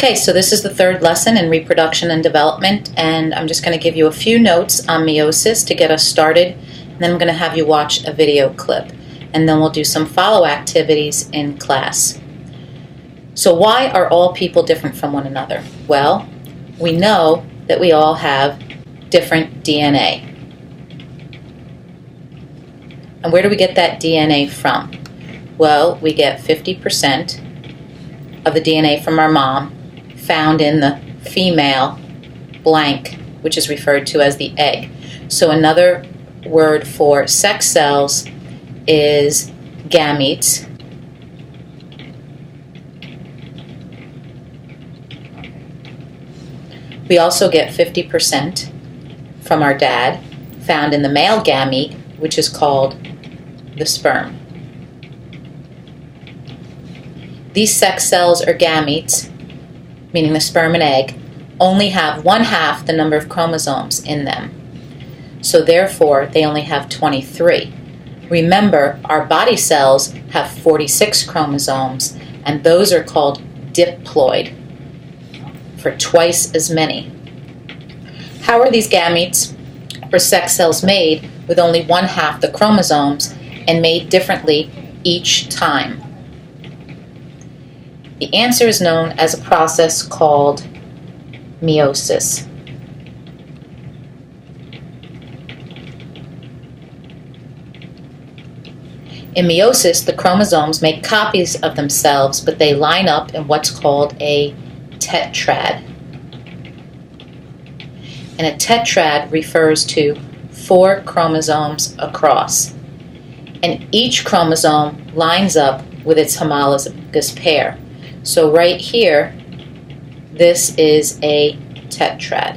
Okay, so this is the third lesson in reproduction and development, and I'm just going to give you a few notes on meiosis to get us started, and then I'm going to have you watch a video clip, and then we'll do some follow activities in class. So why are all people different from one another? Well, we know that we all have different DNA. And where do we get that DNA from? Well, we get 50% of the DNA from our mom, found in the female blank, which is referred to as the egg. So another word for sex cells is gametes. We also get 50% from our dad, found in the male gamete, which is called the sperm. These sex cells or gametes, meaning the sperm and egg, only have 1/2 the number of chromosomes in them. So therefore, they only have 23. Remember, our body cells have 46 chromosomes, and those are called diploid, for twice as many. How are these gametes or sex cells made with only 1/2 the chromosomes and made differently each time? The answer is known as a process called meiosis. In meiosis, the chromosomes make copies of themselves, but they line up in what's called a tetrad. And a tetrad refers to 4 chromosomes across. And each chromosome lines up with its homologous pair. So right here, this is a tetrad.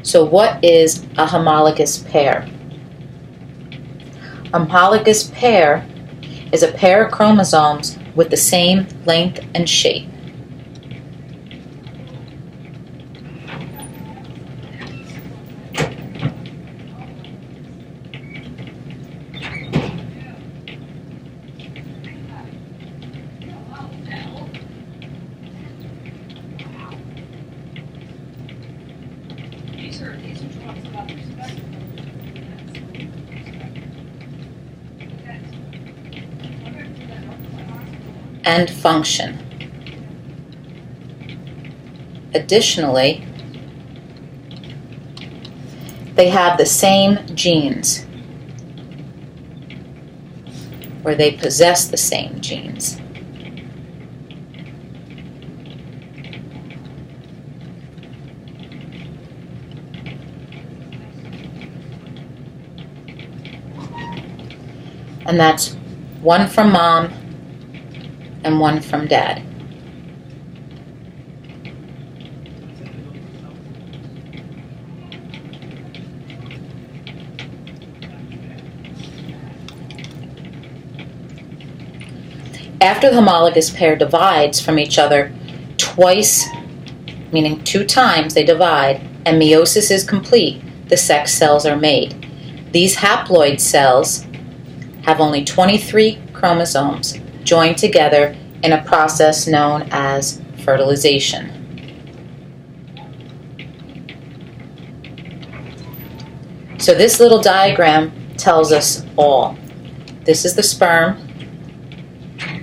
So what is a homologous pair? A homologous pair is a pair of chromosomes with the same length and shape. And function. Additionally, they have the same genes, or they possess the same genes. And that's one from mom and one from dad. After the homologous pair divides from each other twice, meaning 2 times they divide, and meiosis is complete, the sex cells are made. These haploid cells have only 23 chromosomes joined together in a process known as fertilization. So this little diagram tells us all. This is the sperm,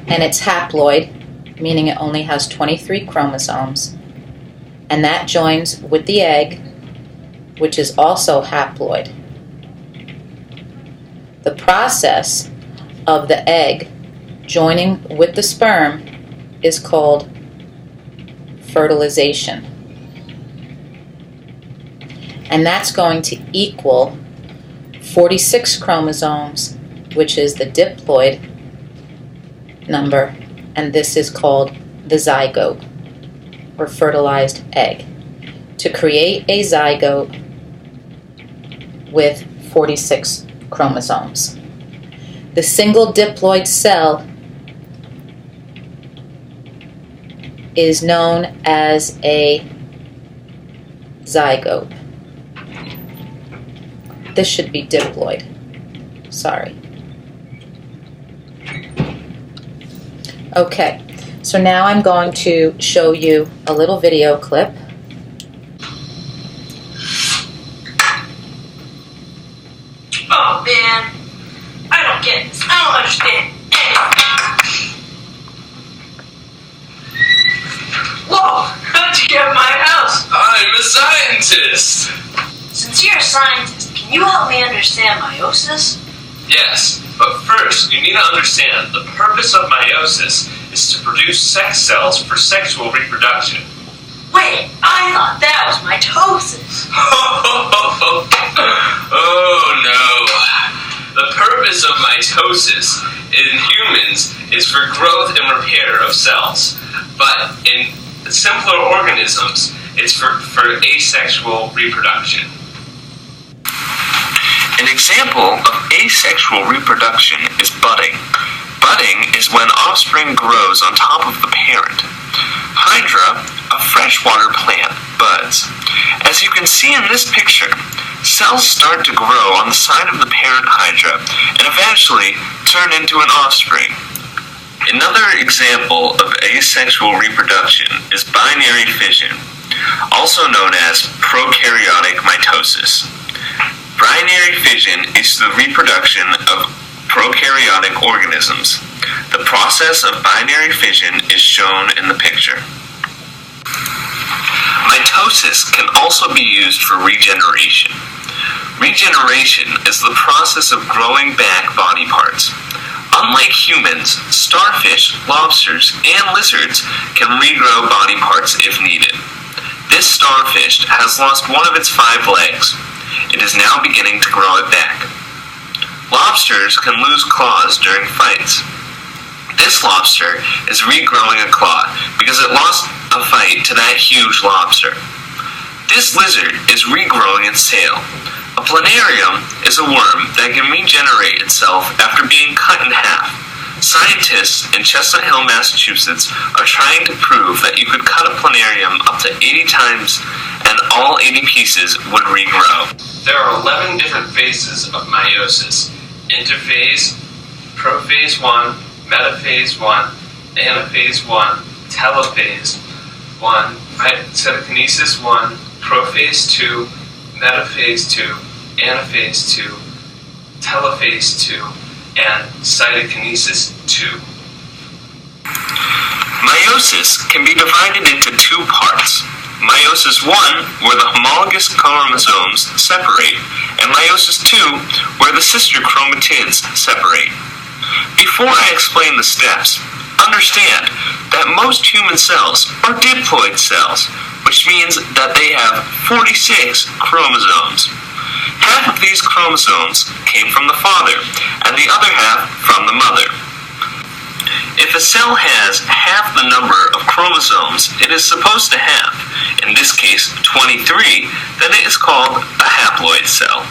and it's haploid, meaning it only has 23 chromosomes, and that joins with the egg, which is also haploid. The process of the egg joining with the sperm is called fertilization. And that's going to equal 46 chromosomes, which is the diploid number, and this is called the zygote, or fertilized egg, to create a zygote with 46 chromosomes. The single diploid cell is known as a zygote. This should be diploid. Sorry. Okay, So now I'm going to show you a little video clip. Oh man, I don't get this. I don't understand anything. Whoa, how'd you get in my house? I'm a scientist. Since you're a scientist, can you help me understand meiosis? Yes, but first you need to understand the purpose of meiosis is to produce sex cells for sexual reproduction. Wait, I thought that was mitosis. Oh no. The purpose of mitosis in humans is for growth and repair of cells, but in simpler organisms, it's for asexual reproduction. An example of asexual reproduction is budding. Budding is when offspring grows on top of the parent. Hydra, a freshwater plant, buds. As you can see in this picture, cells start to grow on the side of the parent hydra and eventually turn into an offspring. Another example of asexual reproduction is binary fission, also known as prokaryotic mitosis. Binary fission is the reproduction of prokaryotic organisms. The process of binary fission is shown in the picture. Mitosis can also be used for regeneration. Regeneration is the process of growing back body parts. Unlike humans, starfish, lobsters, and lizards can regrow body parts if needed. This starfish has lost one of its 5 legs. It is now beginning to grow it back. Lobsters can lose claws during fights. This lobster is regrowing a claw because it lost a fight to that huge lobster. This lizard is regrowing its tail. A planarium is a worm that can regenerate itself after being cut in half. Scientists in Chestnut Hill, Massachusetts are trying to prove that you could cut a planarium up to 80 times and all 80 pieces would regrow. There are 11 different phases of meiosis: Interphase, Prophase I, Metaphase I, Anaphase I, Telephase I, Cytokinesis I, Prophase II, Metaphase II, Anaphase II, Telephase II, and Cytokinesis II. Meiosis can be divided into 2 parts. Meiosis I, where the homologous chromosomes separate, and Meiosis II, where the sister chromatids separate. Before I explain the steps, understand that most human cells are diploid cells, which means that they have 46 chromosomes. Half of these chromosomes came from the father, and the other half from the mother. If a cell has half the number of chromosomes it is supposed to have, in this case 23, then it is called a haploid cell.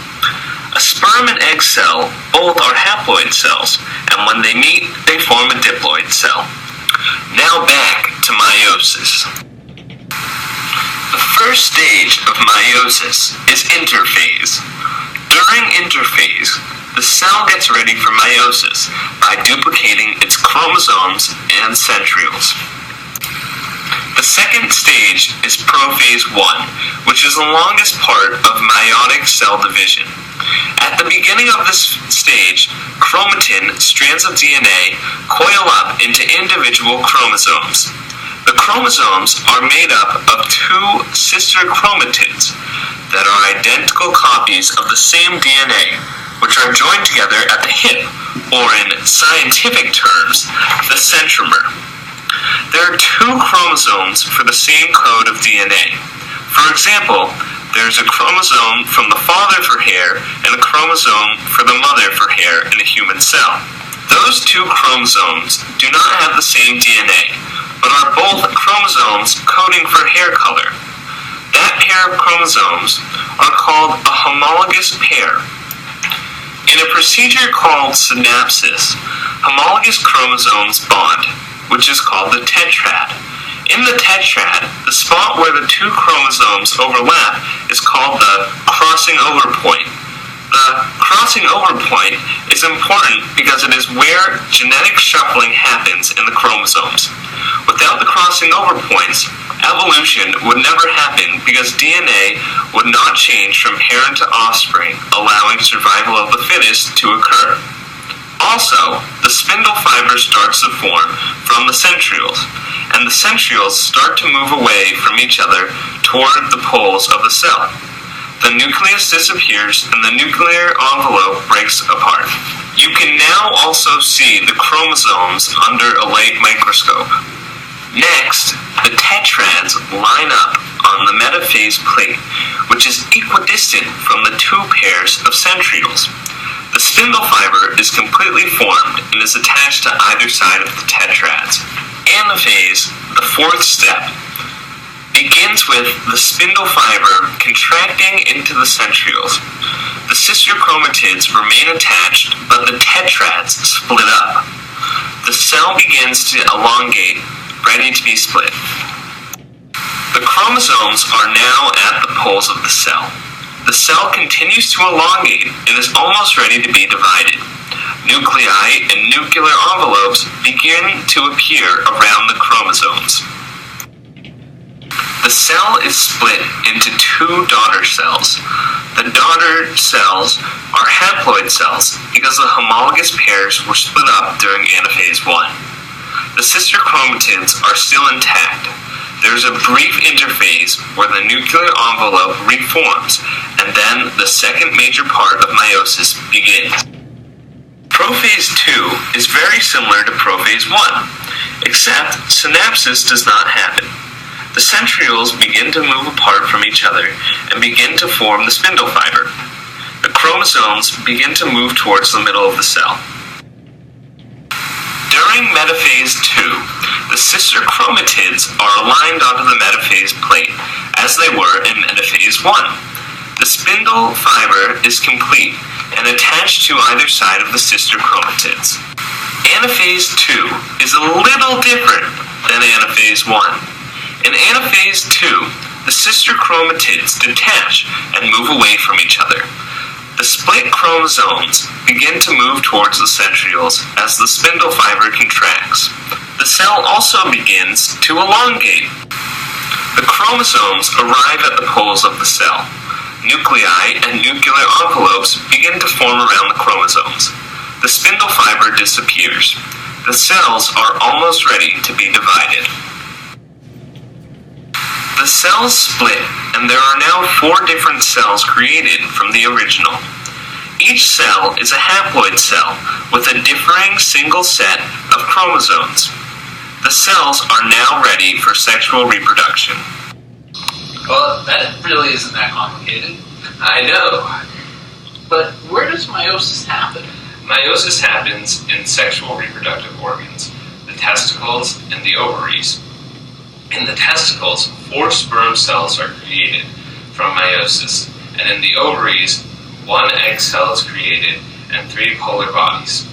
A sperm and egg cell both are haploid cells, and when they meet, they form a diploid cell. Now back to meiosis. The first stage of meiosis is interphase. During interphase, the cell gets ready for meiosis by duplicating its chromosomes and centrioles. The second stage is prophase I, which is the longest part of meiotic cell division. At the beginning of this stage, chromatin strands of DNA coil up into individual chromosomes. The chromosomes are made up of 2 sister chromatids that are identical copies of the same DNA, which are joined together at the hip, or in scientific terms, the centromer. There are 2 chromosomes for the same code of DNA. For example, there is a chromosome from the father for hair and a chromosome for the mother for hair in a human cell. Those 2 chromosomes do not have the same DNA, but are both chromosomes coding for hair color. That pair of chromosomes are called a homologous pair. In a procedure called synapsis, homologous chromosomes bond, which is called the tetrad. In the tetrad, the spot where the 2 chromosomes overlap is called the crossing over point. The crossing over point is important because it is where genetic shuffling happens in the chromosomes. Without the crossing over points, evolution would never happen because DNA would not change from parent to offspring, allowing survival of the fittest to occur. Also, the spindle fiber starts to form from the centrioles, and the centrioles start to move away from each other toward the poles of the cell. The nucleus disappears and the nuclear envelope breaks apart. You can now also see the chromosomes under a light microscope. Next, the tetrads line up on the metaphase plate, which is equidistant from the two pairs of centrioles. The spindle fiber is completely formed and is attached to either side of the tetrads. Anaphase, the fourth step, begins with the spindle fiber contracting into the centrioles. The sister chromatids remain attached, but the tetrads split up. The cell begins to elongate, ready to be split. The chromosomes are now at the poles of the cell. The cell continues to elongate and is almost ready to be divided. Nuclei and nuclear envelopes begin to appear around the chromosomes. The cell is split into two daughter cells. The daughter cells are haploid cells because the homologous pairs were split up during Anaphase I. The sister chromatids are still intact. There is a brief interphase where the nuclear envelope reforms, and then the second major part of meiosis begins. Prophase II is very similar to Prophase I, except synapsis does not happen. The centrioles begin to move apart from each other and begin to form the spindle fiber. The chromosomes begin to move towards the middle of the cell. During Metaphase II, the sister chromatids are aligned onto the metaphase plate, as they were in Metaphase I. The spindle fiber is complete and attached to either side of the sister chromatids. Anaphase II is a little different than Anaphase I. In Anaphase II, the sister chromatids detach and move away from each other. The split chromosomes begin to move towards the centrioles as the spindle fiber contracts. The cell also begins to elongate. The chromosomes arrive at the poles of the cell. Nuclei and nuclear envelopes begin to form around the chromosomes. The spindle fiber disappears. The cells are almost ready to be divided. The cells split, and there are now 4 different cells created from the original. Each cell is a haploid cell with a differing single set of chromosomes. The cells are now ready for sexual reproduction. Well, that really isn't that complicated. I know. But where does meiosis happen? Meiosis happens in sexual reproductive organs, the testicles and the ovaries. In the testicles, 4 sperm cells are created from meiosis, and in the ovaries, 1 egg cell is created and 3 polar bodies.